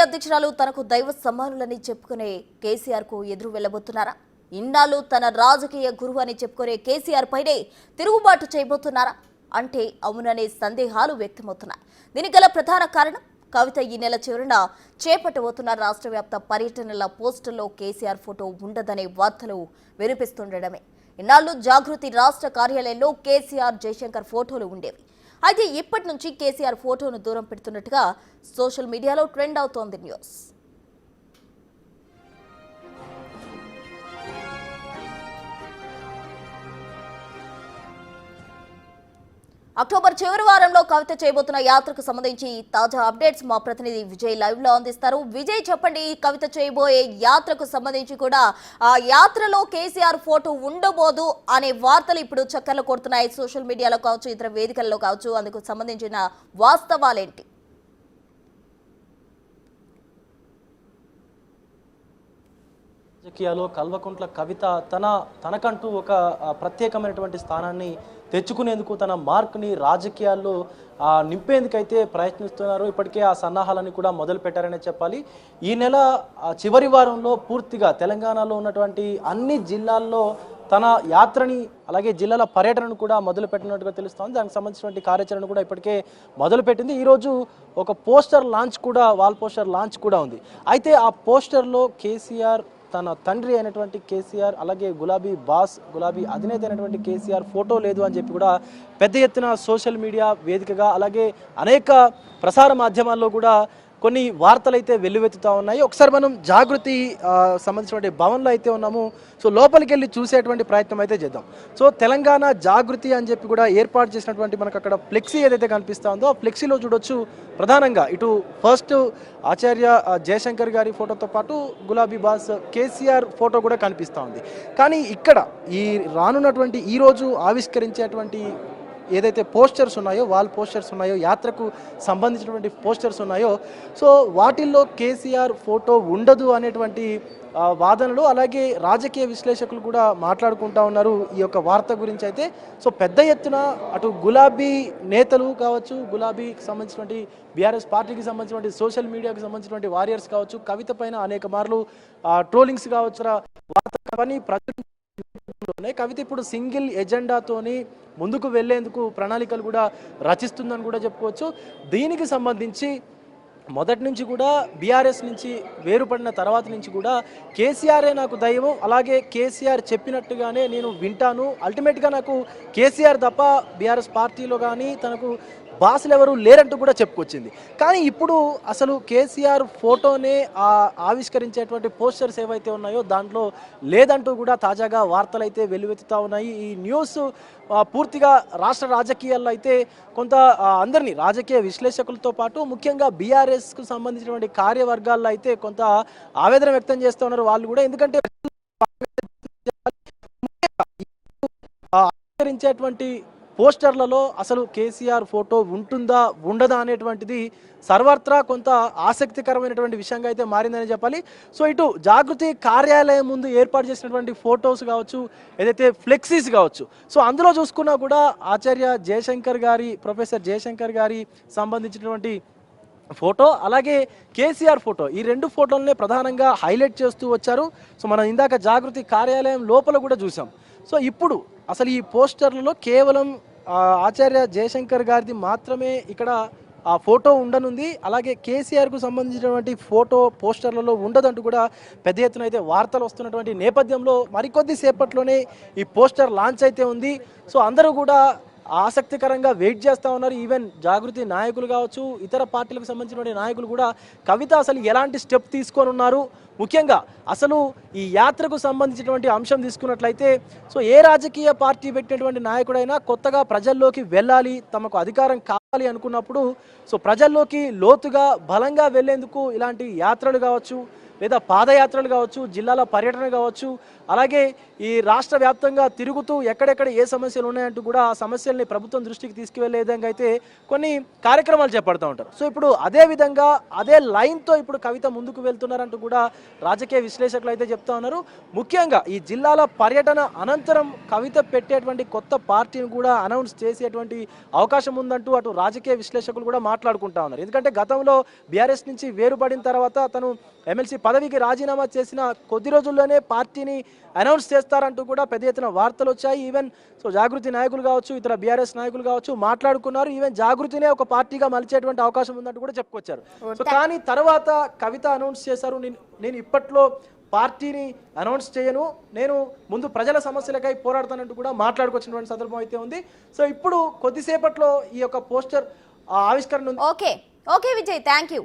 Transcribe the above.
అధ్యక్షురాలు తనకు దైవ సమానులని చెప్పుకునే కేసీఆర్ కు ఎదురు వెళ్లబోతున్నారా? ఇన్నాళ్ళు తన రాజకీయ గురువు అని చెప్పుకునే కేసీఆర్ పైనే తిరుగుబాటు చేయబోతున్నారా అంటే అవుననే సందేహాలు వ్యక్తమవుతున్నాయి. దీనికి గల ప్రధాన కారణం కవిత ఈ నెల చివరన చేపట్టబోతున్న రాష్ట్ర వ్యాప్త పర్యటనల పోస్టుల్లో కేసీఆర్ ఫోటో ఉండదనే వార్తలు వినిపిస్తుండడమే. ఇన్నాళ్ళు జాగృతి రాష్ట్ర కార్యాలయంలో కేసీఆర్ జయశంకర్ ఫోటోలు ఉండేవి. అయితే ఇప్పటి నుంచి కేసీఆర్ ఫోటోను దూరం పెడుతున్నట్టుగా సోషల్ మీడియాలో ట్రెండ్ అవుతోంది న్యూస్. అక్టోబర్ చివరి వారంలో కవిత చేయబోతున్న యాత్రకు సంబంధించి తాజా అప్డేట్స్ మా ప్రతినిధి విజయ్ లైవ్ లో అందిస్తారు. విజయ్, చెప్పండి, కవిత చేయబోయే యాత్రకు సంబంధించి కూడా ఆ యాత్రలో కేసీఆర్ ఫోటో ఉండబోదు అనే వార్తలు ఇప్పుడు చక్కర్లు కొడుతున్నాయి. సోషల్ మీడియాలో కావచ్చు, ఇతర వేదికల్లో కావచ్చు. అందుకు సంబంధించిన వాస్తవాలేంటి? రాజకీయాల్లో కల్వకుంట్ల కవిత తనకంటూ ఒక ప్రత్యేకమైనటువంటి స్థానాన్ని తెచ్చుకునేందుకు తన మార్క్ని రాజకీయాల్లో నింపేందుకైతే ప్రయత్నిస్తున్నారు. ఇప్పటికే ఆ సన్నాహాలని కూడా మొదలు పెట్టారనే చెప్పాలి. ఈ నెల చివరి వారంలో పూర్తిగా తెలంగాణలో ఉన్నటువంటి అన్ని జిల్లాల్లో తన యాత్రని అలాగే జిల్లాల పర్యటనను కూడా మొదలు పెట్టినట్టుగా తెలుస్తోంది. దానికి సంబంధించినటువంటి కార్యాచరణ కూడా ఇప్పటికే మొదలుపెట్టింది. ఈరోజు ఒక పోస్టర్ లాంచ్ కూడా, వాల్ పోస్టర్ లాంచ్ కూడా ఉంది. అయితే ఆ పోస్టర్లో కేసీఆర్, తన తండ్రి అయినటువంటి కేసీఆర్, అలాగే గులాబీ అధినేత అయినటువంటి కేసీఆర్ ఫోటో లేదు అని చెప్పి కూడా పెద్ద ఎత్తున సోషల్ మీడియా వేదికగా అలాగే అనేక ప్రసార మాధ్యమాల్లో కూడా కొన్ని వార్తలు అయితే వెల్లువెత్తుతూ ఉన్నాయి. ఒకసారి మనం జాగృతి సంబంధించినటువంటి భవన్లో అయితే ఉన్నాము. సో లోపలికి వెళ్ళి చూసేటువంటి ప్రయత్నం అయితే చేద్దాం. సో తెలంగాణ జాగృతి అని చెప్పి కూడా ఏర్పాటు చేసినటువంటి మనకు అక్కడ ఫ్లెక్సీ ఏదైతే కనిపిస్తూ ఉందో ఆ ఫ్లెక్సీలో చూడొచ్చు, ప్రధానంగా ఇటు ఫస్ట్ ఆచార్య జయశంకర్ గారి ఫోటోతో పాటు గులాబీ బాస్ కేసీఆర్ ఫోటో కూడా కనిపిస్తూ ఉంది. కానీ ఇక్కడ ఈ రానున్నటువంటి ఈరోజు ఆవిష్కరించేటువంటి ఏదైతే పోస్టర్స్ ఉన్నాయో, వాల్ పోస్టర్స్ ఉన్నాయో, యాత్రకు సంబంధించినటువంటి పోస్టర్స్ ఉన్నాయో, సో వాటిల్లో కేసీఆర్ ఫోటో ఉండదు అనేటువంటి వాదనలు అలాగే రాజకీయ విశ్లేషకులు కూడా మాట్లాడుకుంటా ఉన్నారు ఈ యొక్క వార్త గురించి. అయితే సో పెద్ద ఎత్తున అటు గులాబీ నేతలు కావచ్చు, గులాబీకి సంబంధించినటువంటి బీఆర్ఎస్ పార్టీకి సంబంధించినటువంటి సోషల్ మీడియాకి సంబంధించినటువంటి వారియర్స్ కావచ్చు, కవిత పైన అనేక మార్లు ట్రోలింగ్స్ కావచ్చు, వార్త కవిత ఇప్పుడు సింగిల్ ఎజెండాతోని ముందుకు వెళ్లేందుకు ప్రణాళికలు కూడా రచిస్తుందని కూడా చెప్పుకోవచ్చు. దీనికి సంబంధించి మొదటి నుంచి కూడా బీఆర్ఎస్ నుంచి వేరుపడిన తర్వాత నుంచి కూడా కేసీఆరే నాకు దైవం, అలాగే కేసీఆర్ చెప్పినట్టుగానే నేను వింటాను, అల్టిమేట్గా నాకు కేసీఆర్ తప్ప బీఆర్ఎస్ పార్టీలో కానీ తనకు బాసులు ఎవరు లేరంటూ కూడా చెప్పుకొచ్చింది. కానీ ఇప్పుడు అసలు కేసీఆర్ ఫోటోనే ఆవిష్కరించేటువంటి పోస్టర్స్ ఏవైతే ఉన్నాయో దాంట్లో లేదంటూ కూడా తాజాగా వార్తలు అయితే వెల్లువెత్తుతూ ఉన్నాయి. ఈ న్యూస్ పూర్తిగా రాష్ట్ర రాజకీయాల్లో అయితే కొంత అందరినీ, రాజకీయ విశ్లేషకులతో పాటు ముఖ్యంగా బీఆర్ఎస్కు సంబంధించినటువంటి కార్యవర్గాల్లో అయితే కొంత ఆవేదన వ్యక్తం చేస్తూ ఉన్నారు వాళ్ళు కూడా. ఎందుకంటే ఆవిష్కరించేటువంటి పోస్టర్లలో అసలు కేసీఆర్ ఫోటో ఉంటుందా ఉండదా అనేటువంటిది సర్వత్రా కొంత ఆసక్తికరమైనటువంటి విషయంగా అయితే మారిందని చెప్పాలి. సో ఇటు జాగృతి కార్యాలయం ముందు ఏర్పాటు చేసినటువంటి ఫొటోస్ కావచ్చు, ఏదైతే ఫ్లెక్సీస్ కావచ్చు, సో అందులో చూసుకున్నా కూడా ఆచార్య జయశంకర్ గారి, ప్రొఫెసర్ జయశంకర్ గారి సంబంధించినటువంటి ఫోటో అలాగే కేసీఆర్ ఫోటో, ఈ రెండు ఫోటోలనే ప్రధానంగా హైలైట్ చేస్తూ వచ్చారు. సో మనం ఇందాక జాగృతి కార్యాలయం లోపల కూడా చూసాం. సో ఇప్పుడు అసలు ఈ పోస్టర్లలో కేవలం ఆచార్య జయశంకర్ గారిది మాత్రమే ఇక్కడ ఆ ఫోటో ఉండనుంది, అలాగే కేసీఆర్కు సంబంధించినటువంటి ఫోటో పోస్టర్లలో ఉండదంటూ కూడా పెద్ద ఎత్తున అయితే వార్తలు వస్తున్నటువంటి నేపథ్యంలో మరికొద్ది సేపట్లోనే ఈ పోస్టర్ లాంచ్ అయితే ఉంది. సో అందరూ కూడా ఆసక్తికరంగా వెయిట్ చేస్తూ ఉన్నారు. ఈవెన్ జాగృతి నాయకులు కావచ్చు, ఇతర పార్టీలకు సంబంధించినటువంటి నాయకులు కూడా కవిత అసలు ఎలాంటి స్టెప్ తీసుకొని ఉన్నారు, ముఖ్యంగా అసలు ఈ యాత్రకు సంబంధించినటువంటి అంశం తీసుకున్నట్లయితే సో ఏ రాజకీయ పార్టీ పెట్టినటువంటి నాయకుడైనా కొత్తగా ప్రజల్లోకి వెళ్ళాలి, తమకు అధికారం కావాలి అనుకున్నప్పుడు సో ప్రజల్లోకి లోతుగా బలంగా వెళ్లేందుకు ఇలాంటి యాత్రలు కావచ్చు, లేదా పాదయాత్రలు కావచ్చు, జిల్లాల పర్యటన కావచ్చు, అలాగే ఈ రాష్ట్ర వ్యాప్తంగా తిరుగుతూ ఎక్కడెక్కడ ఏ సమస్యలు ఉన్నాయంటూ కూడా ఆ సమస్యల్ని ప్రభుత్వం దృష్టికి తీసుకువెళ్లే విధంగా అయితే కొన్ని కార్యక్రమాలు చేపడుతూ ఉంటారు. సో ఇప్పుడు అదే విధంగా అదే లైన్తో ఇప్పుడు కవిత ముందుకు వెళ్తున్నారంటూ కూడా రాజకీయ విశ్లేషకులు అయితే చెప్తా ఉన్నారు. ముఖ్యంగా ఈ జిల్లాల పర్యటన అనంతరం కవిత పెట్టేటువంటి కొత్త పార్టీని కూడా అనౌన్స్ చేసేటువంటి అవకాశం ఉందంటూ అటు రాజకీయ విశ్లేషకులు కూడా మాట్లాడుకుంటా ఉన్నారు. ఎందుకంటే గతంలో బీఆర్ఎస్ నుంచి వేరుపడిన తర్వాత తను ఎమ్మెల్సీ పదవికి రాజీనామా చేసిన కొద్ది రోజుల్లోనే పార్టీని అనౌన్స్ చేస్తారంటూ కూడా పెద్ద ఎత్తున వార్తలు వచ్చాయి. ఈవెన్ సో జాగృతి నాయకులు కావచ్చు, ఇతర బీఆర్ఎస్ నాయకులు కావచ్చు మాట్లాడుకున్నారు. ఈవెన్ జాగృతినే ఒక పార్టీగా మలిచేటువంటి అవకాశం ఉందంటూ కూడా చెప్పుకొచ్చారు. సో కానీ తర్వాత కవిత అనౌన్స్ చేశారు, నేను ఇప్పట్లో పార్టీని అనౌన్స్ చేయను, నేను ముందు ప్రజల సమస్యలకై పోరాడతానంటూ కూడా మాట్లాడుకొచ్చినటువంటి సందర్భం అయితే ఉంది. సో ఇప్పుడు కొద్దిసేపట్లో ఈ యొక్క పోస్టర్ ఆవిష్కరణ ఉంది. Okay Vijay, thank you.